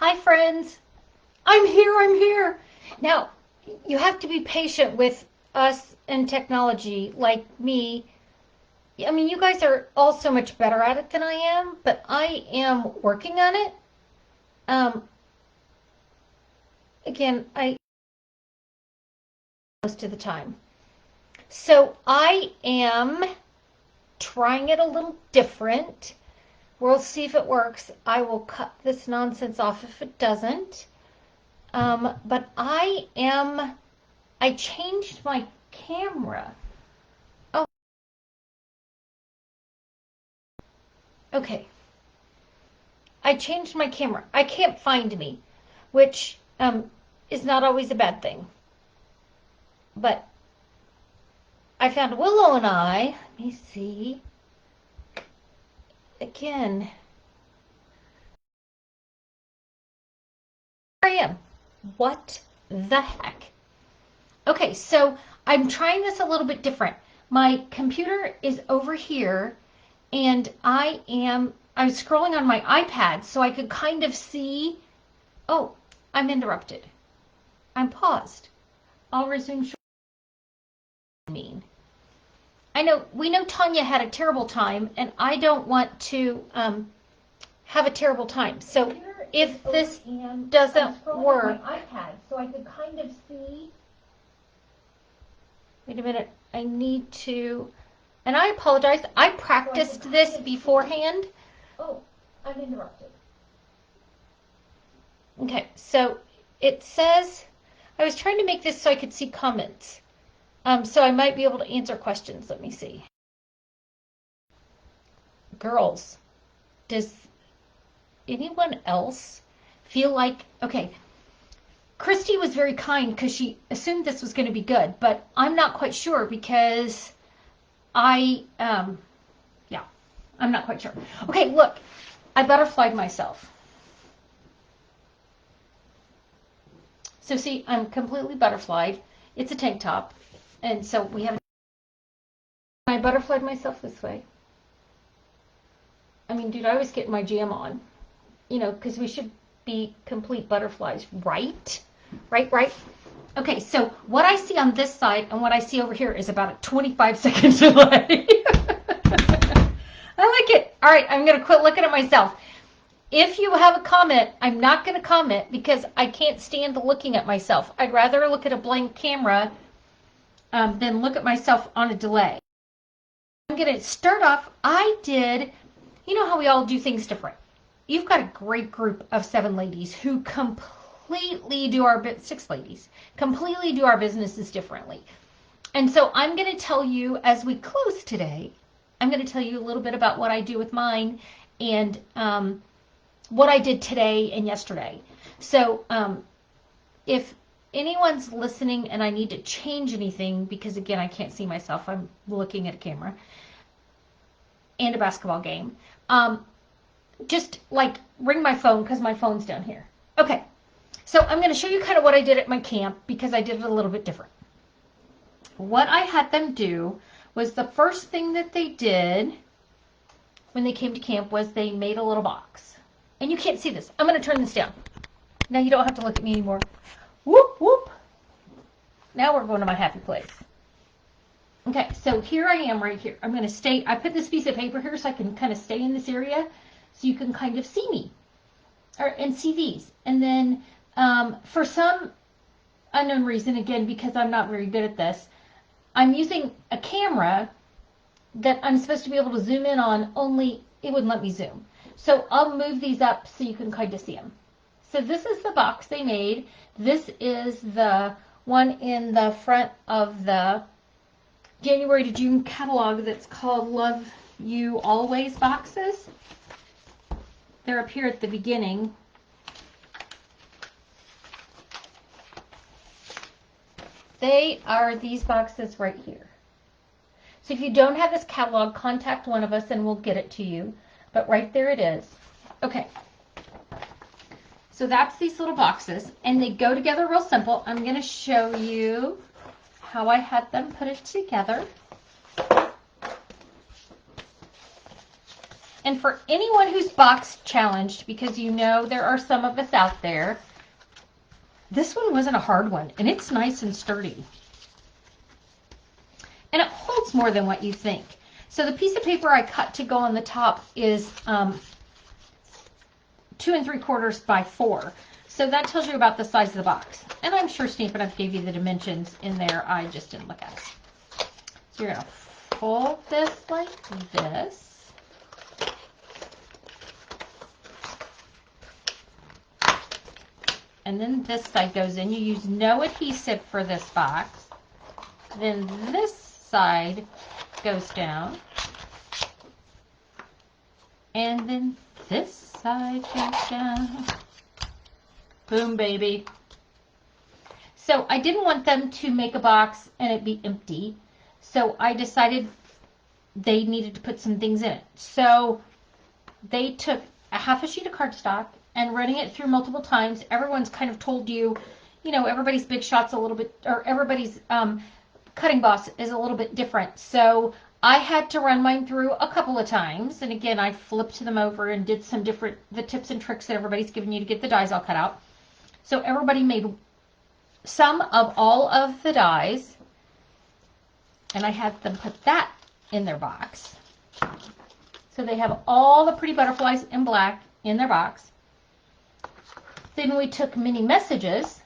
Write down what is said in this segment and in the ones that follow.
Hi friends, I'm here. Now, you have to be patient with us and technology like me. I mean, you guys are all so much better at it than I am, but I am working on it. Um, Again, I most of the time. So I am trying it a little different. We'll see if it works. I will cut this nonsense off if it doesn't. But I changed my camera. Oh, okay. I changed my camera. I can't find me, which is not always a bad thing. But I found Willow and I. Let me see. Again, here I am. What the heck? Okay, so I'm trying this a little bit different. My computer is over here, and I was scrolling on my iPad so I could kind of see. Oh, I'm interrupted. I'm paused. I'll resume shortly. I know, we know Tanya had a terrible time, and I don't want to have a terrible time. So if this doesn't work, iPad, so I could kind of see. Wait a minute, I need to, and I apologize. I practiced this beforehand. Oh, I'm interrupted. Okay, so it says, I was trying to make this so I could see comments. So I might be able to answer questions. Let me see. Girls, does anyone else feel like, okay, Christy was very kind because she assumed this was going to be good, but I'm not quite sure because I'm not quite sure. Okay, look, I butterflied myself. So see, I'm completely butterflied. It's a tank top. And so I butterflied myself this way. I mean, dude, I was getting my jam on, because we should be complete butterflies, right? Right. Okay, so what I see on this side and what I see over here is about a 25-second delay. I like it. All right, I'm going to quit looking at myself. If you have a comment, I'm not going to comment because I can't stand looking at myself. I'd rather look at a blank camera than look at myself on a delay. I'm going to start off. You know how we all do things different. You've got a great group of 7 ladies who completely do 6 ladies, completely do our businesses differently. And so I'm going to tell you, as we close today, I'm going to tell you a little bit about what I do with mine and what I did today and yesterday. So if anyone's listening and I need to change anything, because again, I can't see myself, I'm looking at a camera and a basketball game, just like ring my phone because my phone's down here. Okay, so I'm going to show you kind of what I did at my camp because I did it a little bit different. What I had them do was the first thing that they did when they came to camp was they made a little box. And you can't see this. I'm going to turn this down. Now you don't have to look at me anymore. Whoop, whoop. Now we're going to my happy place. Okay, so here I am right here. I'm going to stay. I put this piece of paper here so I can kind of stay in this area so you can kind of see me and see these. And then for some unknown reason, again, because I'm not very good at this, I'm using a camera that I'm supposed to be able to zoom in on, only it wouldn't let me zoom. So I'll move these up so you can kind of see them. So this is the box they made. This is the one in the front of the January to June catalog that's called Love You Always boxes. They're up here at the beginning. They are these boxes right here. So if you don't have this catalog, contact one of us and we'll get it to you. But right there it is. Okay. So that's these little boxes, and they go together real simple. I'm going to show you how I had them put it together. And for anyone who's box challenged, because you know there are some of us out there, this one wasn't a hard one, and it's nice and sturdy. And it holds more than what you think. So the piece of paper I cut to go on the top is 2 3/4 by 4. So that tells you about the size of the box. And I'm sure Stampin' Up! Gave you the dimensions in there. I just didn't look at it. So you're going to fold this like this. And then this side goes in. You use no adhesive for this box. Then this side goes down. And then this side goes down. Boom, baby. So I didn't want them to make a box and it be empty. So I decided they needed to put some things in it. So they took a half a sheet of cardstock and running it through multiple times. Everyone's kind of told you, you know, everybody's Big Shot's a little bit, or everybody's cutting boss is a little bit different. So I had to run mine through a couple of times. And again, I flipped them over and did some different, the tips and tricks that everybody's given you to get the dies all cut out. So everybody made some of all of the dies. And I had them put that in their box. So they have all the pretty butterflies in black in their box. Then we took mini messages,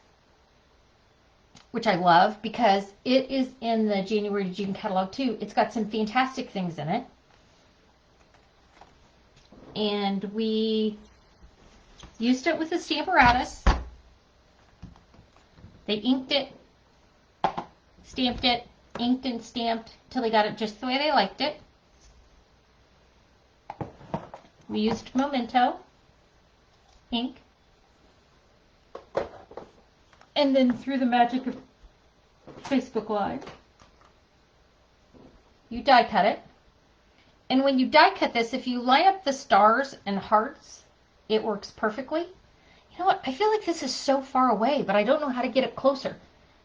which I love because it is in the January to June catalog too. It's got some fantastic things in it. And we used it with the Stamparatus. They inked it, stamped it, inked and stamped till they got it just the way they liked it. We used Memento ink. And then through the magic of Facebook Live, you die cut it. And when you die cut this, if you line up the stars and hearts, it works perfectly. You know what? I feel like this is so far away, but I don't know how to get it closer.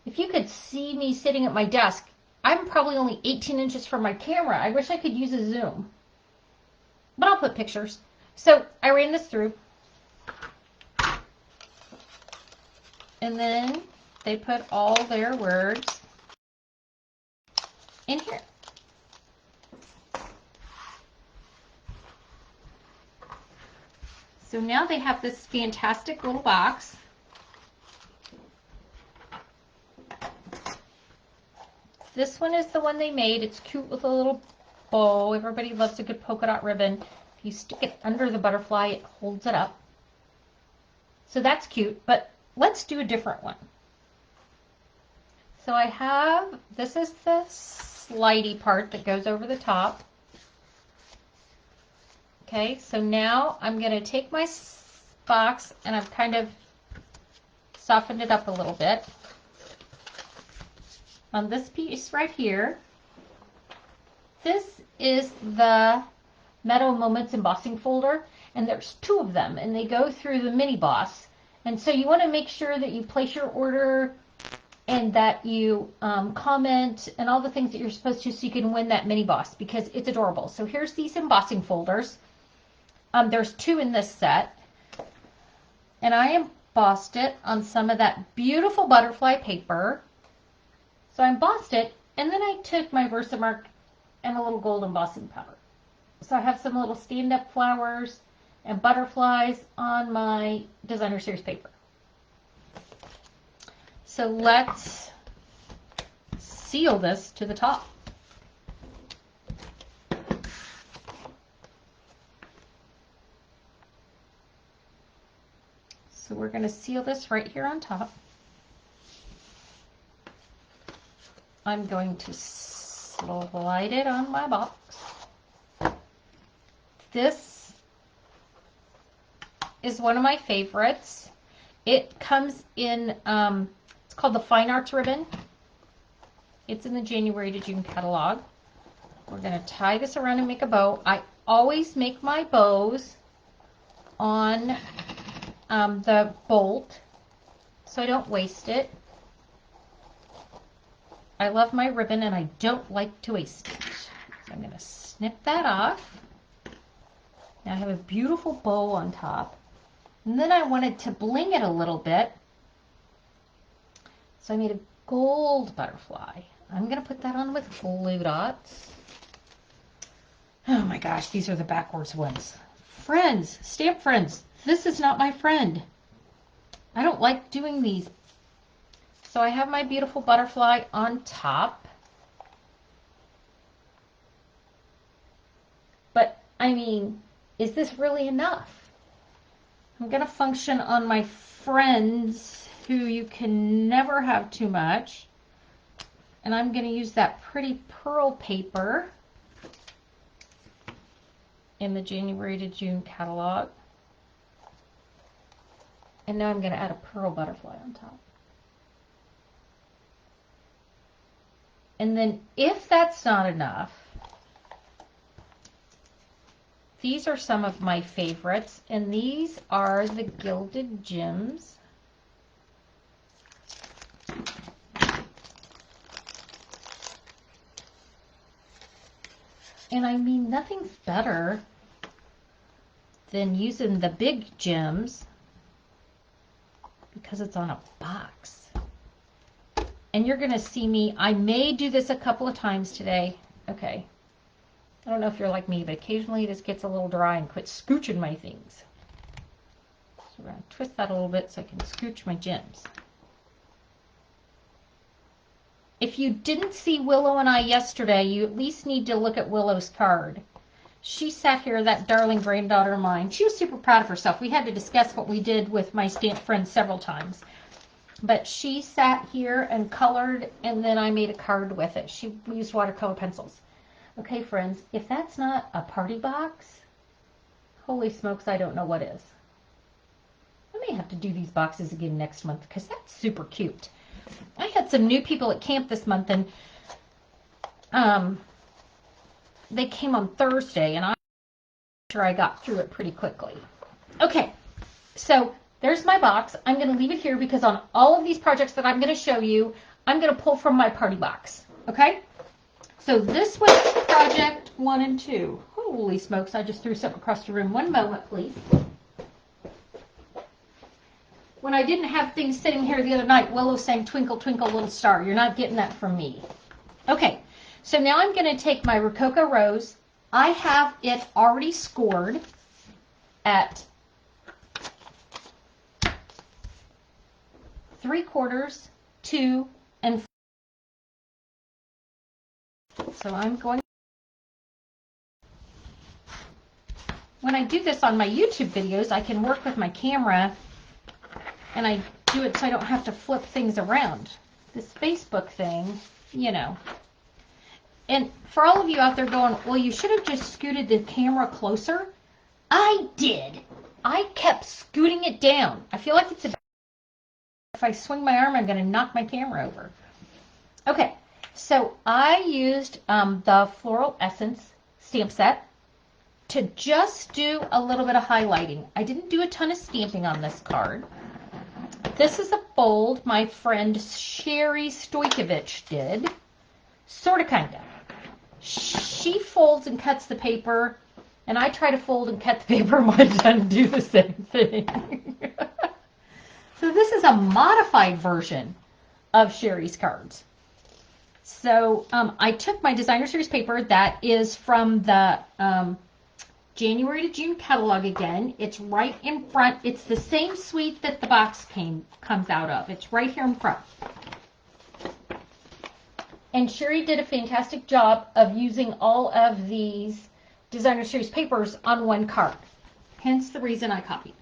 If you could see me sitting at my desk, I'm probably only 18 inches from my camera. I wish I could use a zoom. But I'll put pictures. So I ran this through. And then they put all their words in here. So now they have this fantastic little box. This one is the one they made. It's cute with a little bow. Everybody loves a good polka dot ribbon. If you stick it under the butterfly, it holds it up. So that's cute, but let's do a different one. So I have, this is the slidey part that goes over the top. Okay, so now I'm going to take my box and I've kind of softened it up a little bit. On this piece right here, this is the Meadow Moments embossing folder, and there's 2 of them, and they go through the mini boss. And so you want to make sure that you place your order and that you comment and all the things that you're supposed to so you can win that mini boss because it's adorable. So here's these embossing folders. There's 2 in this set. And I embossed it on some of that beautiful butterfly paper. So I embossed it, and then I took my Versamark and a little gold embossing powder. So I have some little stand-up flowers and butterflies on my Designer Series paper. So let's seal this to the top. So we're going to seal this right here on top. I'm going to slide it on my box. This is one of my favorites. It comes in, it's called the Fine Arts ribbon. It's in the January to June catalog. We're going to tie this around and make a bow. I always make my bows on the bolt so I don't waste it. I love my ribbon and I don't like to waste it. So I'm going to snip that off. Now I have a beautiful bow on top. And then I wanted to bling it a little bit. So I made a gold butterfly. I'm going to put that on with glue dots. Oh my gosh, these are the backwards ones. Friends, stamp friends, this is not my friend. I don't like doing these. So I have my beautiful butterfly on top. But, I mean, is this really enough? I'm going to function on my friends who you can never have too much. And I'm going to use that pretty pearl paper in the January to June catalog. And now I'm going to add a pearl butterfly on top. And then if that's not enough, these are some of my favorites, and these are the Gilded Gems. And I mean, nothing's better than using the big gems because it's on a box. And you're going to see me, I may do this a couple of times today. Okay. I don't know if you're like me, but occasionally this gets a little dry and quit scooching my things. So we're going to twist that a little bit so I can scooch my gems. If you didn't see Willow and I yesterday, you at least need to look at Willow's card. She sat here, that darling granddaughter of mine. She was super proud of herself. We had to discuss what we did with my stamp friends several times. But she sat here and colored, and then I made a card with it. She used watercolor pencils. Okay, friends, if that's not a party box, holy smokes, I don't know what is. I may have to do these boxes again next month because that's super cute. I had some new people at camp this month, and they came on Thursday, and I'm sure I got through it pretty quickly. Okay, so there's my box. I'm going to leave it here because on all of these projects that I'm going to show you, I'm going to pull from my party box. Okay? So this was project 1 and 2. Holy smokes, I just threw something across the room. One moment, please. When I didn't have things sitting here the other night, Willow sang Twinkle, Twinkle, Little Star. You're not getting that from me. Okay, so now I'm going to take my Rococo Rose. I have it already scored at 3/4, 2, and 4. So I'm going. When I do this on my YouTube videos, I can work with my camera, and I do it so I don't have to flip things around. This Facebook thing, you know. And for all of you out there going, well, you should have just scooted the camera closer. I did. I kept scooting it down. I feel like it's a... If I swing my arm, I'm going to knock my camera over. Okay, so I used the Floral Essence stamp set to just do a little bit of highlighting. I didn't do a ton of stamping on this card. This is a fold my friend Sherry Stojkovic did. Sort of, kind of. She folds and cuts the paper, and I try to fold and cut the paper and do the same thing. So this is a modified version of Sherry's cards. So I took my Designer Series paper that is from the January to June catalog again. It's right in front. It's the same suite that the box comes out of. It's right here in front. And Sherry did a fantastic job of using all of these Designer Series papers on one card. Hence the reason I copied.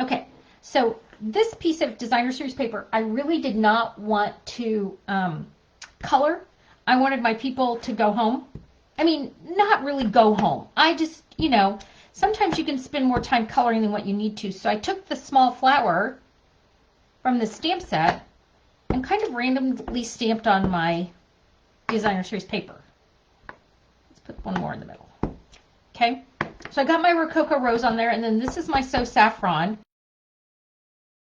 Okay, so this piece of Designer Series paper, I really did not want to color. I wanted my people to go home. I mean, not really go home. I just, you know, sometimes you can spend more time coloring than what you need to. So I took the small flower from the stamp set and kind of randomly stamped on my Designer Series paper. Let's put one more in the middle. Okay, so I got my Rococo Rose on there, and then this is my So Saffron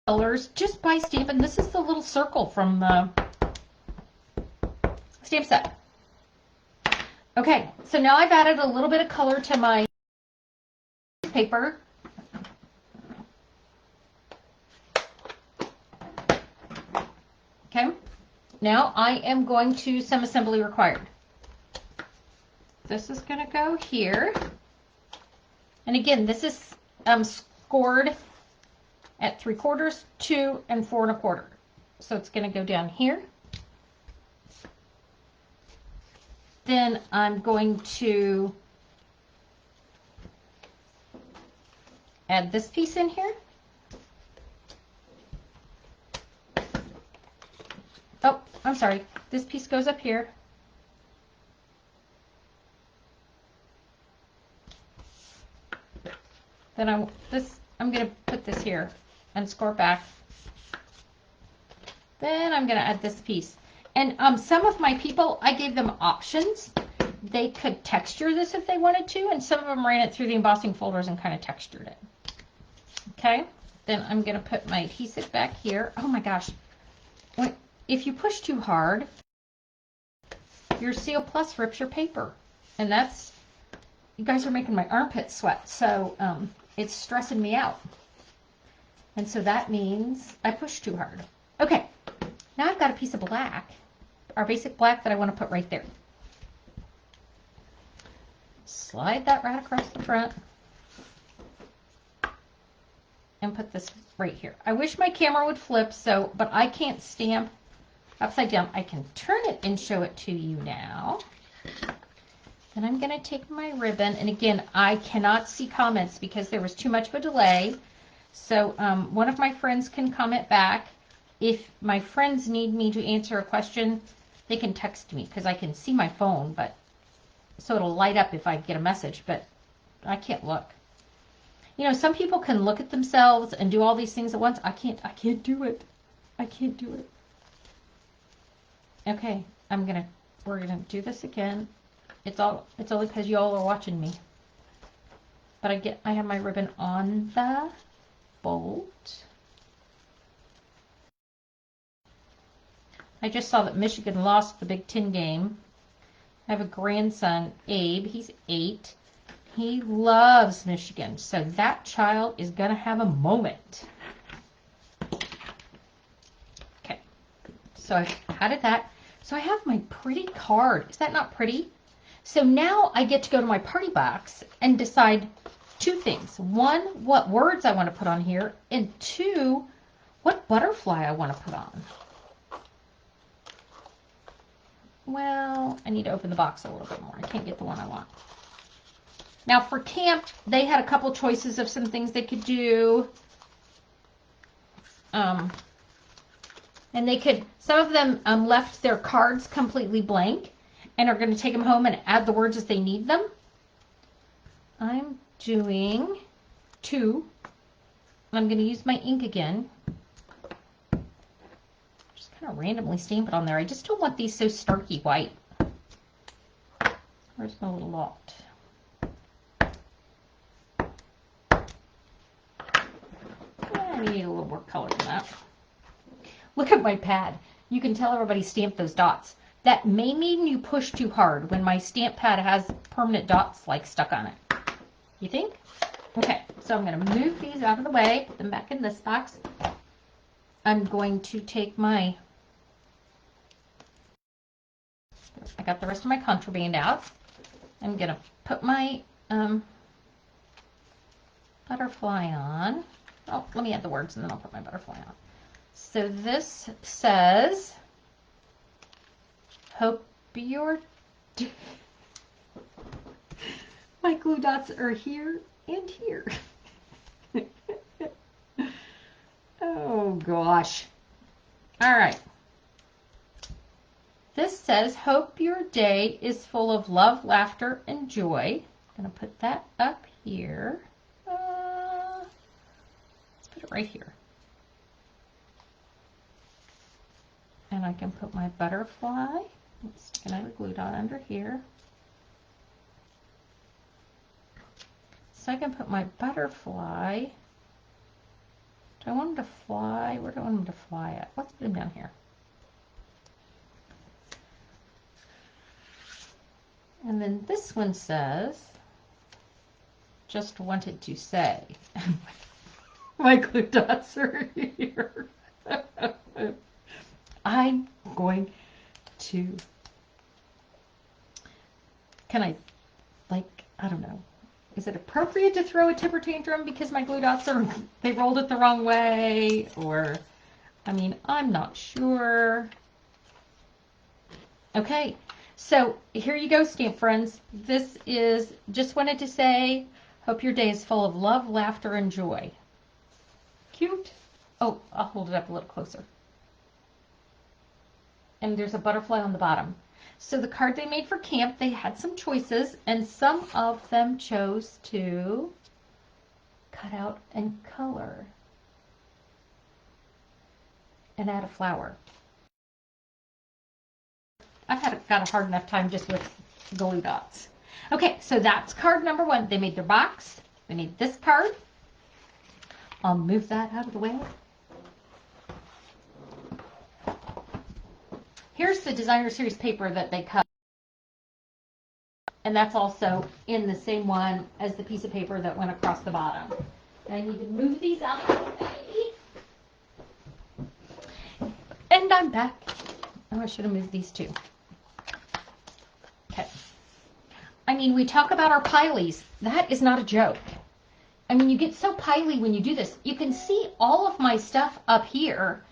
colors just by stamping. This is the little circle from the stamp set. Okay, so now I've added a little bit of color to my of paper. Okay, now I am going to some assembly required. This is going to go here. And again, this is scored at 3/4, 2, and 4 1/4. So it's going to go down here. Then I'm going to add this piece in here. Oh, I'm sorry. This piece goes up here. Then I'm going to put this here and score back. Then I'm going to add this piece. And some of my people, I gave them options. They could texture this if they wanted to, and some of them ran it through the embossing folders and kind of textured it. Okay, then I'm going to put my adhesive back here. Oh my gosh. If you push too hard, your Seal Plus rips your paper. And that's, you guys are making my armpits sweat, so it's stressing me out. And so that means I pushed too hard. Okay, now I've got a piece of black, our basic black that I want to put right there. Slide that right across the front and put this right here. I wish my camera would flip, but I can't stamp upside down. I can turn it and show it to you now. Then I'm going to take my ribbon, and again, I cannot see comments because there was too much of a delay. So one of my friends can comment back. If my friends need me to answer a question, they can text me because I can see my phone, but so it'll light up if I get a message, but I can't look. You know, some people can look at themselves and do all these things at once. I can't do it. I can't do it. Okay, we're gonna do this again. It's only because y'all are watching me. But I have my ribbon on the bolt. I just saw that Michigan lost the Big Ten game. I have a grandson, Abe. He's 8. He loves Michigan. So that child is going to have a moment. Okay. So I've added that. So I have my pretty card. Is that not pretty? So now I get to go to my party box and decide 2 things. 1, what words I want to put on here. And 2, what butterfly I want to put on. Well, I need to open the box a little bit more. I can't get the one I want. Now for camp, they had a couple choices of some things they could do. And they could, some of them left their cards completely blank and are going to take them home and add the words as they need them. I'm doing 2. I'm going to use my ink again. Kind of randomly stamp it on there. I just don't want these so starky white. Where's my little lot? I need a little more color than that. Look at my pad. You can tell everybody stamped those dots. That may mean you push too hard when my stamp pad has permanent dots like stuck on it. You think? Okay, so I'm going to move these out of the way, put them back in this box. I'm going to take my, I got the rest of my contraband out. I'm going to put my butterfly on. Oh, let me add the words and then I'll put my butterfly on. So this says, hope your, my glue dots are here and here. Oh gosh. All right. This says, hope your day is full of love, laughter, and joy. I'm going to put that up here. Let's put it right here. And I can put my butterfly. Let's stick another glue dot under here. So I can put my butterfly. Do I want him to fly? Where do I want him to fly at? Let's put him down here. And then this one says, just wanted to say. My glue dots are here. I'm going to, can I, like, I don't know. Is it appropriate to throw a temper tantrum because my glue dots are, they rolled it the wrong way? Or, I mean, I'm not sure. Okay, so here you go, stamp friends. This is, just wanted to say, hope your day is full of love, laughter, and joy. Cute. Oh, I'll hold it up a little closer. And there's a butterfly on the bottom. So the card they made for camp, they had some choices, and some of them chose to cut out and color and add a flower. I've got a hard enough time just with glue dots. Okay, so that's card number 1. They made their box. They made this card. I'll move that out of the way. Here's the designer series paper that they cut. And that's also in the same one as the piece of paper that went across the bottom. And I need to move these out of the way. And I'm back. Oh, I should have moved these too. Okay. I mean, we talk about our pileys. That is not a joke. I mean, you get so pily when you do this. You can see all of my stuff up here.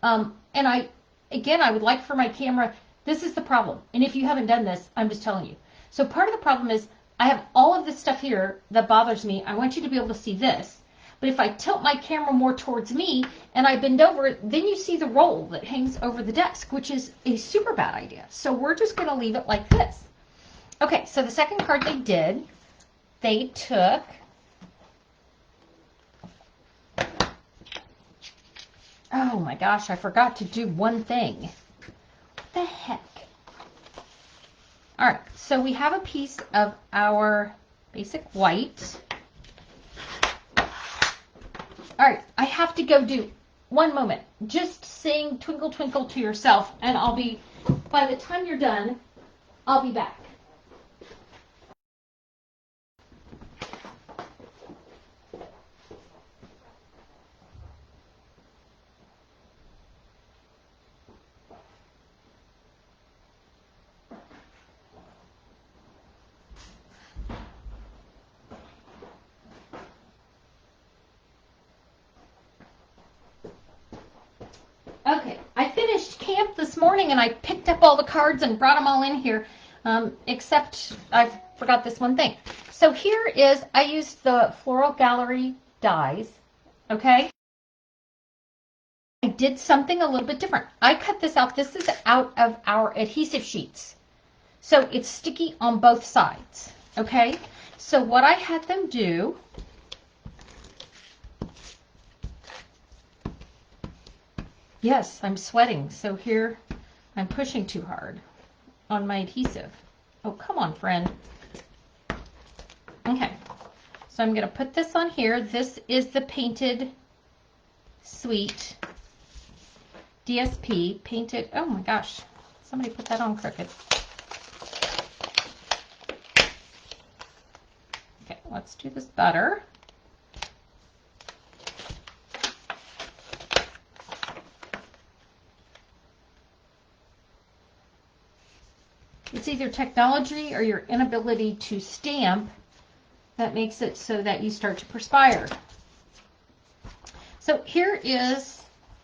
And I would like for my camera, this is the problem. And if you haven't done this, I'm just telling you. So part of the problem is I have all of this stuff here that bothers me. I want you to be able to see this. But if I tilt my camera more towards me and I bend over, then you see the roll that hangs over the desk, which is a super bad idea. So we're just going to leave it like this. Okay, so the second card they did, they took oh my gosh, I forgot to do one thing. What the heck? All right, so we have a piece of our basic white. All right, I have to go do one moment. Just sing Twinkle Twinkle to yourself, and I'll be, by the time you're done, I'll be back. Okay, I finished camp this morning and I picked up all the cards and brought them all in here, except I forgot this one thing. So here is, I used the Floral Gallery dies, okay? I did something a little bit different. I cut this out. This is out of our adhesive sheets. So it's sticky on both sides, okay? So what I had them do, yes, I'm sweating. So here, I'm pushing too hard on my adhesive. Oh, come on, friend. Okay, so I'm going to put this on here. This is the Painted Sweet DSP Painted. Oh my gosh, somebody put that on crooked. Okay, let's do this better. It's either technology or your inability to stamp that makes it so that you start to perspire. So here is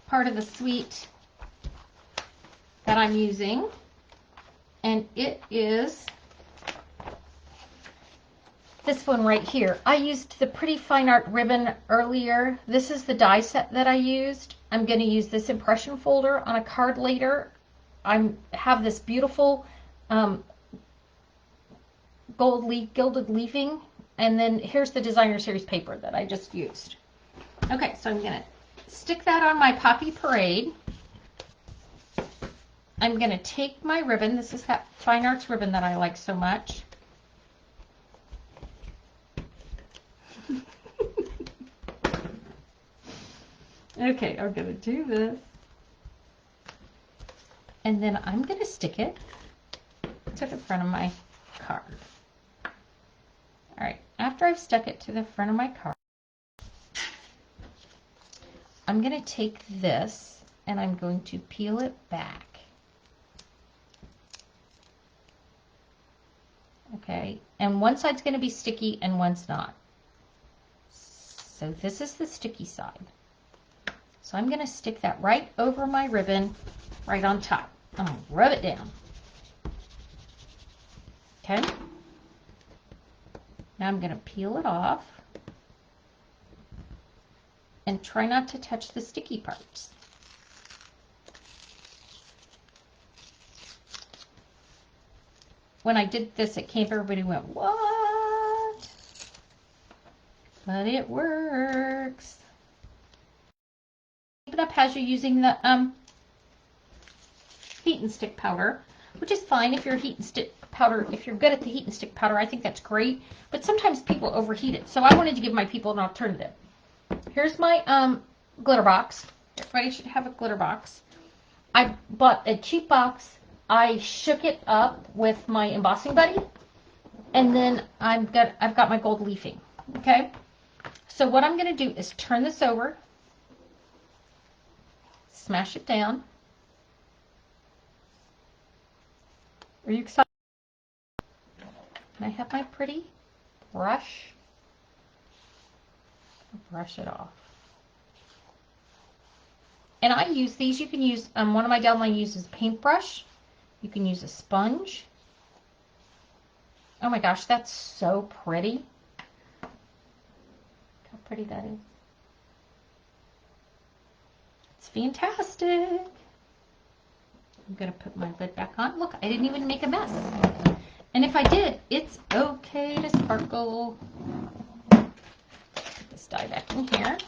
part of the suite that I'm using, and it is this one right here. I used the Pretty Fine Art ribbon earlier. This is the die set that I used. I'm going to use this impression folder on a card later. I have this beautiful gold leaf, gilded leafing, and then here's the designer series paper that I just used. Okay, so I'm going to stick that on my Poppy Parade. I'm going to take my ribbon. This is that Fine Arts ribbon that I like so much. Okay, I'm going to do this. And then I'm going to stick it to the front of my card. All right, after after I've stuck it to the front of my card, I'm going to take this and I'm going to peel it back. Okay, and one side's going to be sticky and one's not. So this is the sticky side. So I'm going to stick that right over my ribbon, right on top. I'm going to rub it down. Okay. Now I'm going to peel it off and try not to touch the sticky parts. When I did this at camp, everybody went, "What?" But it works. Keep it up as you're using the heat and stick powder, which is fine if you're heat and stick powder. If you're good at the heat and stick powder, I think that's great. But sometimes people overheat it, so I wanted to give my people an alternative. Here's my glitter box. Everybody should have a glitter box. I bought a cheap box. I shook it up with my embossing buddy, and then I've got my gold leafing. Okay, so what I'm going to do is turn this over, smash it down. Are you excited? And I have my pretty brush. I'll brush it off. And I use these. You can use one of my downline uses a paintbrush. You can use a sponge. Oh my gosh, that's so pretty. Look how pretty that is. It's fantastic. I'm going to put my lid back on. Look, I didn't even make a mess. And if I did, it's okay to sparkle. Put this die back in here.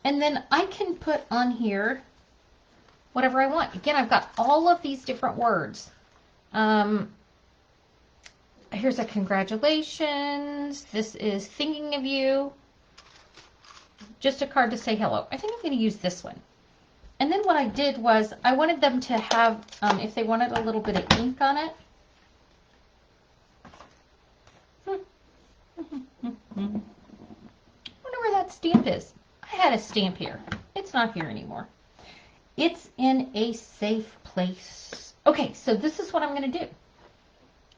And then I can put on here whatever I want. Again, I've got all of these different words. Here's a congratulations. This is thinking of you. Just a card to say hello. I think I'm going to use this one. And then what I did was I wanted them to have, if they wanted a little bit of ink on it. Wonder where that stamp is. I had a stamp here. It's not here anymore. It's in a safe place. Okay, so this is what I'm going to do.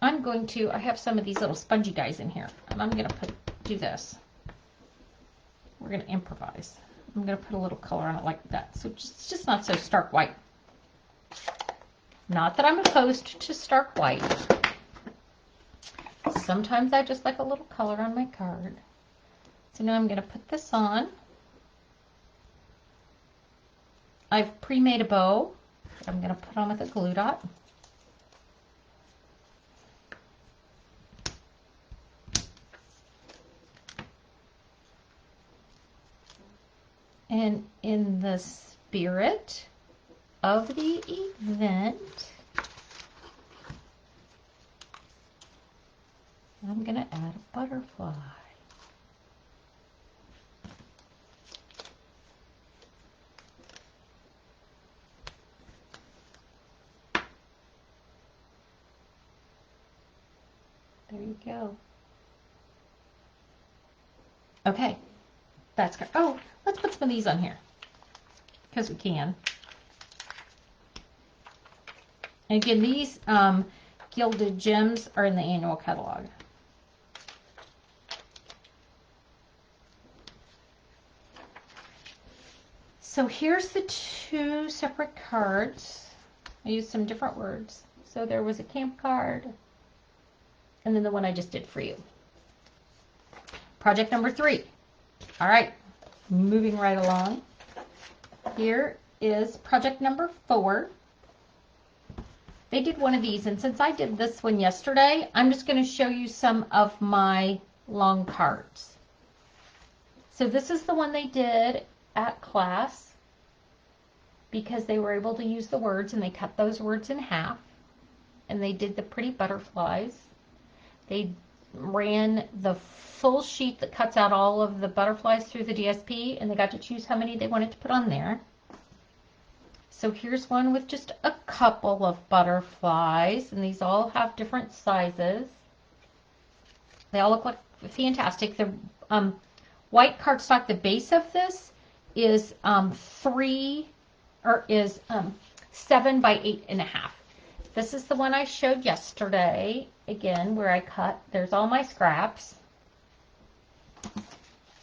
I have some of these little spongy guys in here, and I'm going to do this. We're going to improvise. I'm going to put a little color on it like that, so it's just not so stark white. Not that I'm opposed to stark white. Sometimes I just like a little color on my card. So now I'm going to put this on. I've pre-made a bow. I'm going to put on with a glue dot. And in the spirit of the event, I'm going to add a butterfly. There you go. Okay, that's good. Oh, let's put some of these on here because we can. And again, these gilded gems are in the annual catalog. So here's the two separate cards. I used some different words. So there was a camp card, and then the one I just did for you. Project number 3. All right, moving right along. Here is project number 4. They did one of these, and since I did this one yesterday, I'm just going to show you some of my long cards. So this is the one they did at class because they were able to use the words, and they cut those words in half, and they did the pretty butterflies. They ran the full sheet that cuts out all of the butterflies through the DSP, and they got to choose how many they wanted to put on there. So here's one with just a couple of butterflies, and these all have different sizes. They all look like fantastic. The white cardstock, the base of this is 7 by 8.5. This is the one I showed yesterday, again, where I cut. There's all my scraps.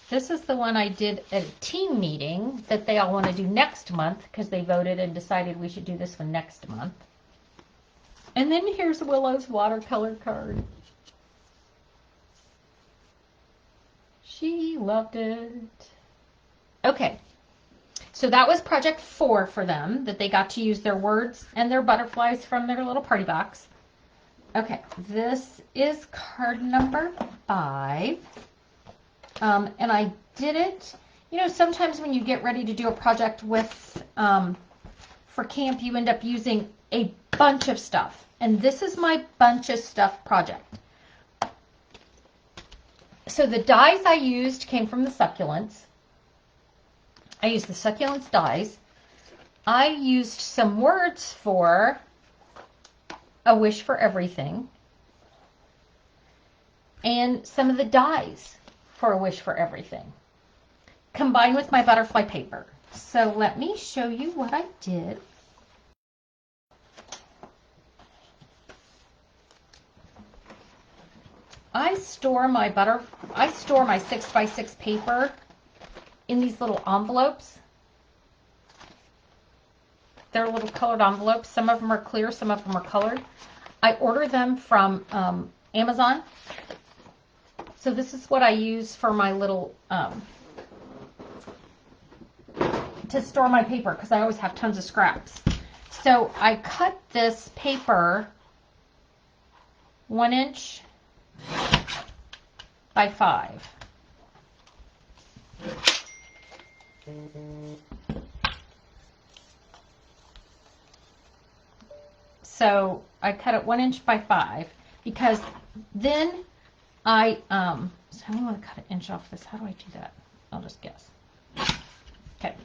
This is the one I did at a team meeting that they all want to do next month because they voted and decided we should do this one next month. And then here's Willow's watercolor card. She loved it. Okay, so that was project 4 for them, that they got to use their words and their butterflies from their little party box. Okay, this is card number 5. And I did it, you know, sometimes when you get ready to do a project with, for camp, you end up using a bunch of stuff. And this is my bunch of stuff project. So the dies I used came from the succulents. I used the succulents dies. I used some words for A Wish for Everything. And some of the dies for A Wish for Everything, combined with my butterfly paper. So let me show you what I did. I store my 6x6 paper in these little envelopes. They're little colored envelopes. Some of them are clear, some of them are colored. I order them from Amazon. So this is what I use for my little, to store my paper, because I always have tons of scraps. So I cut this paper 1 inch by 5. So I cut it 1 inch by 5 because then so I only want to cut an inch off this. How do I do that? I'll just guess. Okay.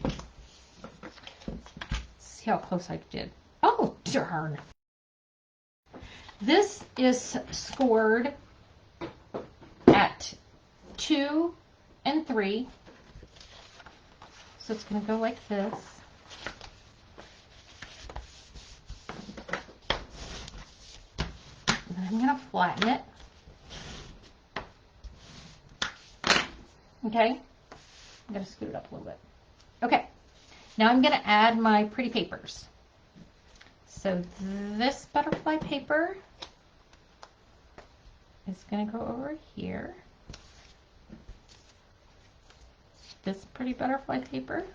See how close I did. Oh, darn. This is scored at 2 and 3. So it's going to go like this. And then I'm going to flatten it. Okay, I'm going to scoot it up a little bit. Okay, now I'm going to add my pretty papers. So this butterfly paper is going to go over here. This pretty butterfly paper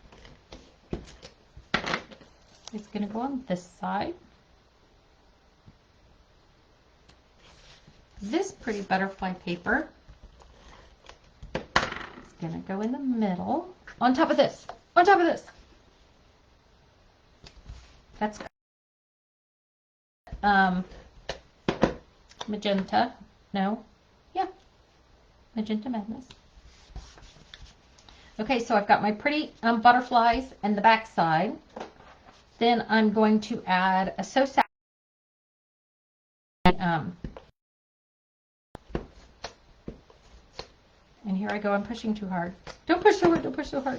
is going to go on this side. This pretty butterfly paper going to go in the middle, on top of this, on top of this. That's magenta, no, yeah, magenta madness. Okay, so I've got my pretty butterflies and the back side. Then I'm going to add a so sad and here I go, I'm pushing too hard. Don't push so hard, don't push so hard.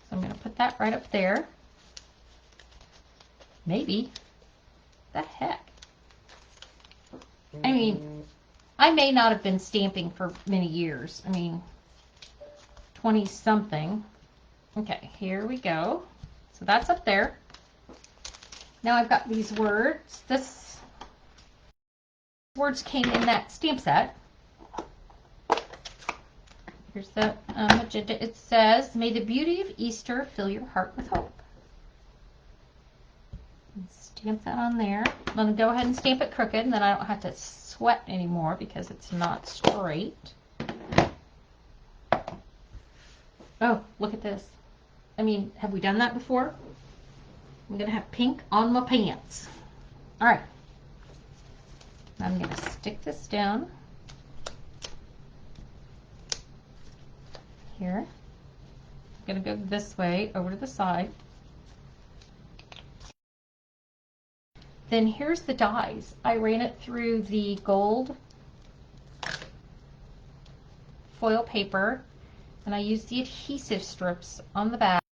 So I'm going to put that right up there. Maybe. The heck? I mean, I may not have been stamping for many years. I mean, 20 something. Okay, here we go. So that's up there. Now I've got these words. This words came in that stamp set. Here's the magenta. It says, "May the beauty of Easter fill your heart with hope." And stamp that on there. I'm going to go ahead and stamp it crooked, and then I don't have to sweat anymore because it's not straight. Oh, look at this. I mean, have we done that before? I'm going to have pink on my pants. All right. I'm going to stick this down. here. I'm going to go this way over to the side. Then here's the dies. I ran it through the gold foil paper, and I used the adhesive strips on the back.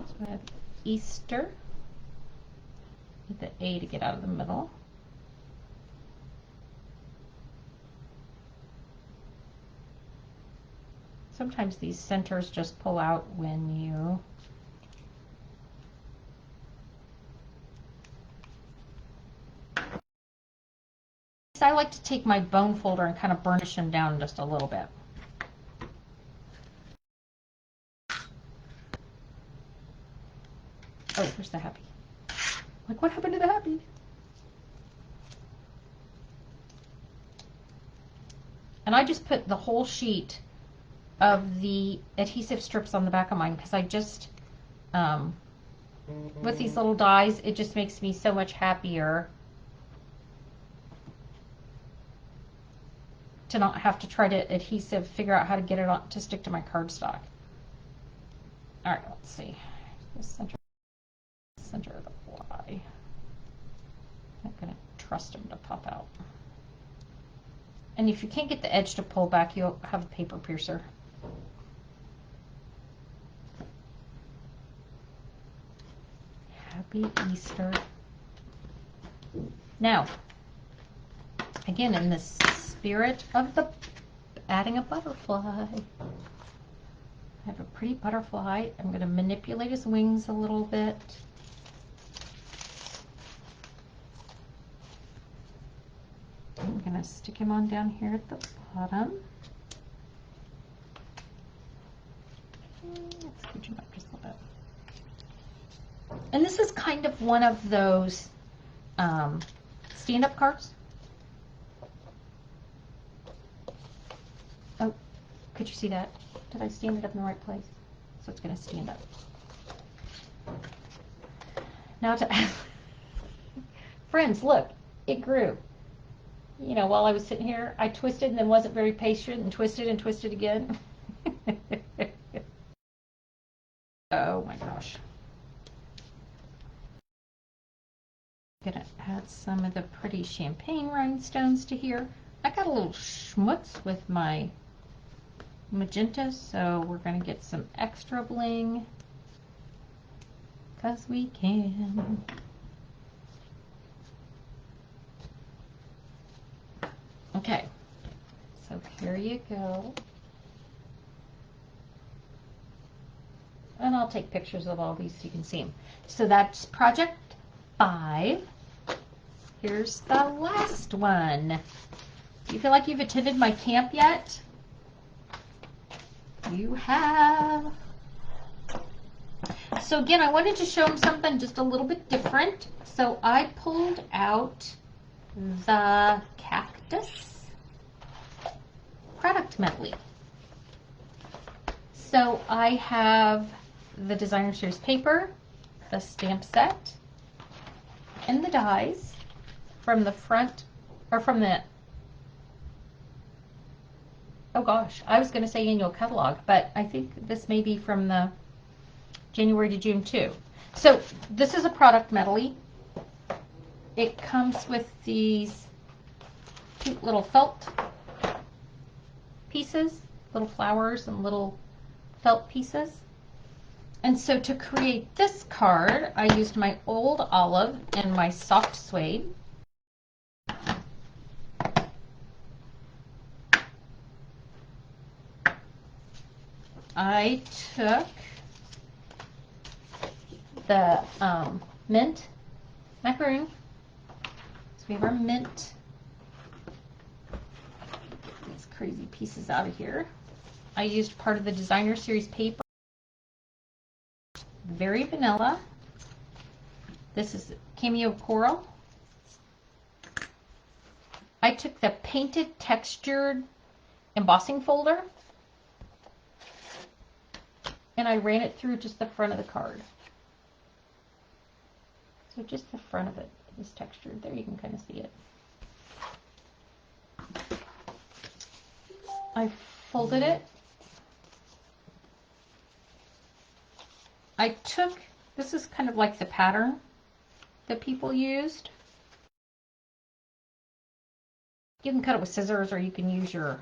So I have Easter. Get the A to get out of the middle. Sometimes these centers just pull out when you I like to take my bone folder and kind of burnish them down just a little bit. Oh, here's the happy. Like, what happened to the happy? And I just put the whole sheet of the adhesive strips on the back of mine because I just, with these little dies, it just makes me so much happier to not have to try to figure out how to get it on to stick to my cardstock. All right, let's see. The center of the fly. I'm not gonna trust them to pop out. And if you can't get the edge to pull back, you'll have a paper piercer. Happy Easter. Now, again, in the spirit of the adding a butterfly, I have a pretty butterfly. I'm going to manipulate his wings a little bit. I'm going to stick him on down here at the bottom. Let's scooch him up just a little bit. And this is kind of one of those stand-up cards. Oh, could you see that? Did I stand it up in the right place? So it's going to stand up. Now to friends, look, it grew. You know, while I was sitting here, I twisted and then wasn't very patient and twisted again. Oh my gosh. I'm going to add some of the pretty champagne rhinestones to here. I got a little schmutz with my magenta, so we're going to get some extra bling because we can. Okay, so here you go. And I'll take pictures of all these so you can see them. So that's project 5. Here's the last one. Do you feel like you've attended my camp yet? You have. So again, I wanted to show them something just a little bit different. So I pulled out the cactus product medley. So I have the designer series paper, the stamp set, and the dies from the front, or from the, oh gosh, I was going to say annual catalog, but I think this may be from the January to June too. So this is a product medley. It comes with these cute little felt pieces, little flowers and little felt pieces. And so to create this card, I used my old olive and my soft suede. I took the mint macaroon. So we have our mint. These crazy pieces out of here. I used part of the designer series paper. Very vanilla. This is Cameo Coral. I took the painted textured embossing folder and I ran it through just the front of the card. So just the front of it is textured. There you can kind of see it. I folded it. I took, this is kind of like the pattern that people used. You can cut it with scissors or you can use your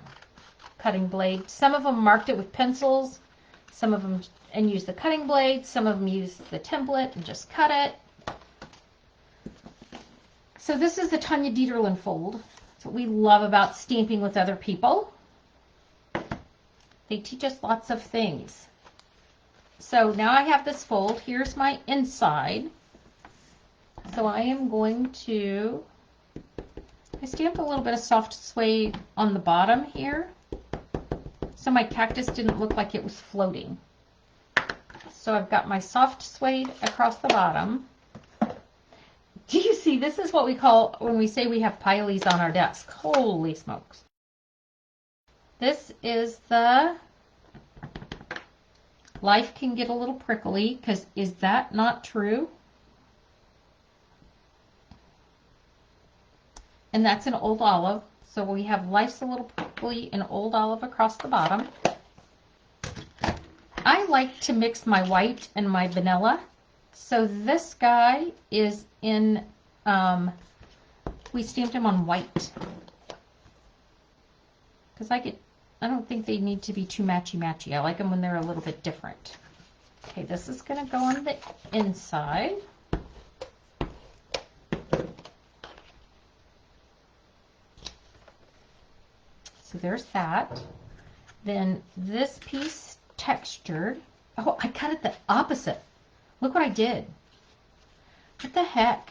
cutting blade. Some of them marked it with pencils, some of them and use the cutting blade, some of them use the template and just cut it. So this is the Tanya Dieterlen fold. That's what we love about stamping with other people. They teach us lots of things. So now I have this fold. Here's my inside. So I am going to, I stamped a little bit of soft suede on the bottom here, so my cactus didn't look like it was floating. So I've got my soft suede across the bottom. Do you see, this is what we call when we say we have piles on our desk. Holy smokes. This is the life can get a little prickly, because is that not true? And that's an old olive. So we have life's a little prickly and old olive across the bottom. I like to mix my white and my vanilla. So this guy is in, we stamped him on white. Because I don't think they need to be too matchy-matchy. I like them when they're a little bit different. Okay, this is going to go on the inside. So there's that. Then this piece textured. Oh, I cut it the opposite. Look what I did. What the heck?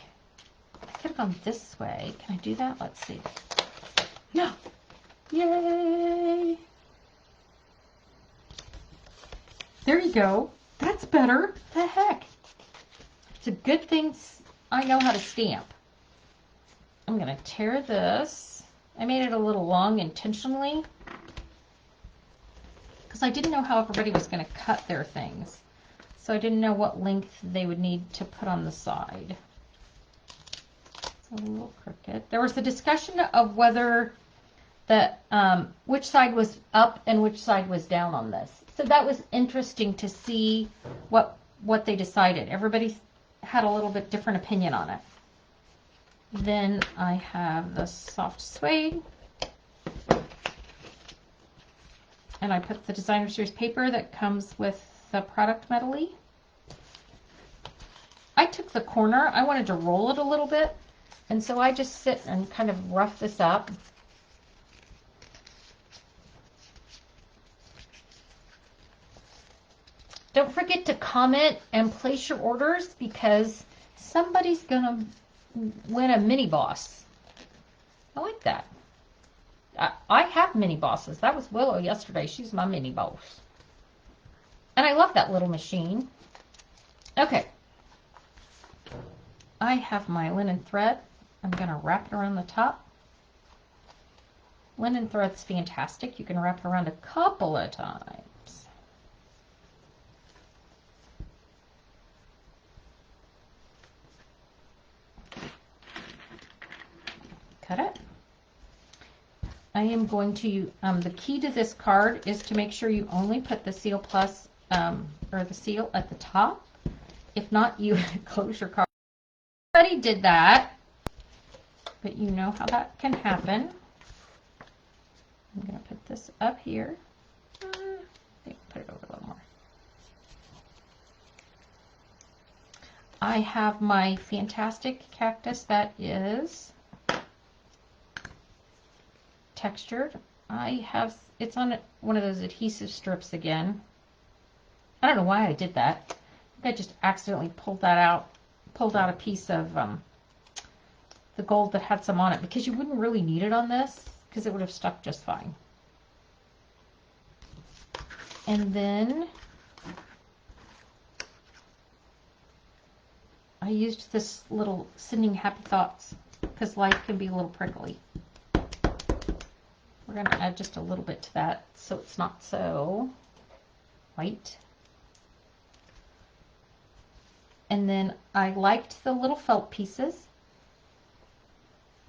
I could have gone this way. Can I do that? Let's see. No. Yay. There you go. That's better. The heck? It's a good thing I know how to stamp. I'm going to tear this. I made it a little long intentionally because I didn't know how everybody was going to cut their things. So I didn't know what length they would need to put on the side. It's a little crooked. There was a discussion of whether the which side was up and which side was down on this. So that was interesting to see what they decided. Everybody had a little bit different opinion on it. Then I have the soft suede. And I put the designer series paper that comes with the product medley. I took the corner. I wanted to roll it a little bit. And so I just sit and kind of rough this up. Don't forget to comment and place your orders because somebody's going to win a mini boss. I like that. I have mini bosses. That was Willow yesterday. She's my mini boss. And I love that little machine. Okay. I have my linen thread. I'm going to wrap it around the top. Linen thread's fantastic. You can wrap it around a couple of times. Cut it. I am going to, the key to this card is to make sure you only put the Seal Plus, or the seal at the top. If not, you close your card. Everybody did that, but you know how that can happen. I'm going to put this up here. I think put it over a little more. I have my fantastic cactus that is textured. It's on one of those adhesive strips again. I don't know why I did that. I think I just accidentally pulled out a piece of the gold that had some on it, because you wouldn't really need it on this because it would have stuck just fine. And then I used this little sending happy thoughts because life can be a little prickly. We're going to add just a little bit to that so it's not so white. And then I liked the little felt pieces.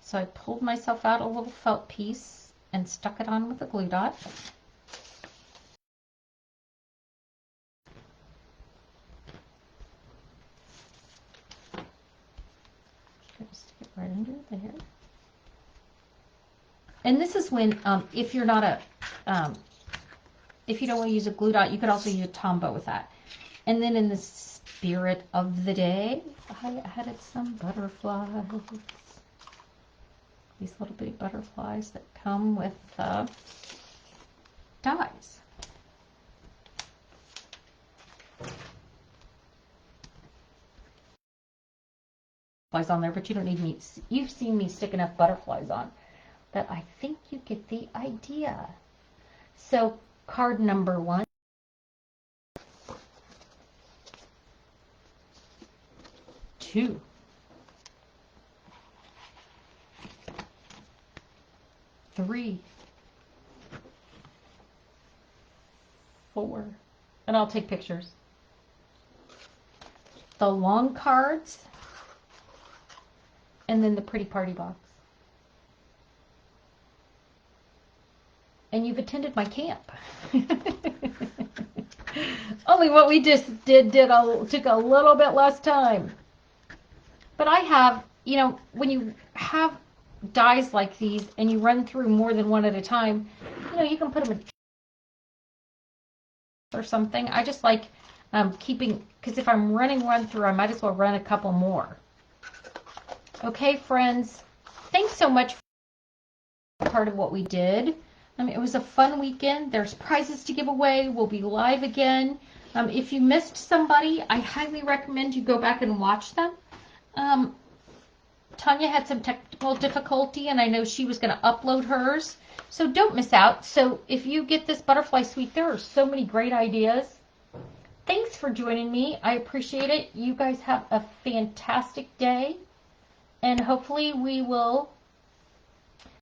So I pulled myself out a little felt piece and stuck it on with a glue dot. Stick it right under there. And this is when, if you're not if you don't want to use a glue dot, you could also use a Tombow with that. And then in the spirit of the day, I added some butterflies. These little bitty butterflies that come with dies. Butterflies on there, but you don't need me. You've seen me stick enough butterflies on that I think you get the idea. So card number 1. 2. 3. 4. And I'll take pictures. The long cards. And then the pretty party box. And you've attended my camp. Only what we just took a little bit less time. But I have, you know, when you have dies like these and you run through more than one at a time, you know, you can put them in or something. I just like keeping, because if I'm running one through, I might as well run a couple more. Okay, friends, thanks so much for part of what we did. It was a fun weekend. There's prizes to give away. We'll be live again. If you missed somebody, I highly recommend you go back and watch them. Tanya had some technical difficulty, and I know she was going to upload hers. So don't miss out. So if you get this butterfly suite, there are so many great ideas. Thanks for joining me. I appreciate it. You guys have a fantastic day. And hopefully we will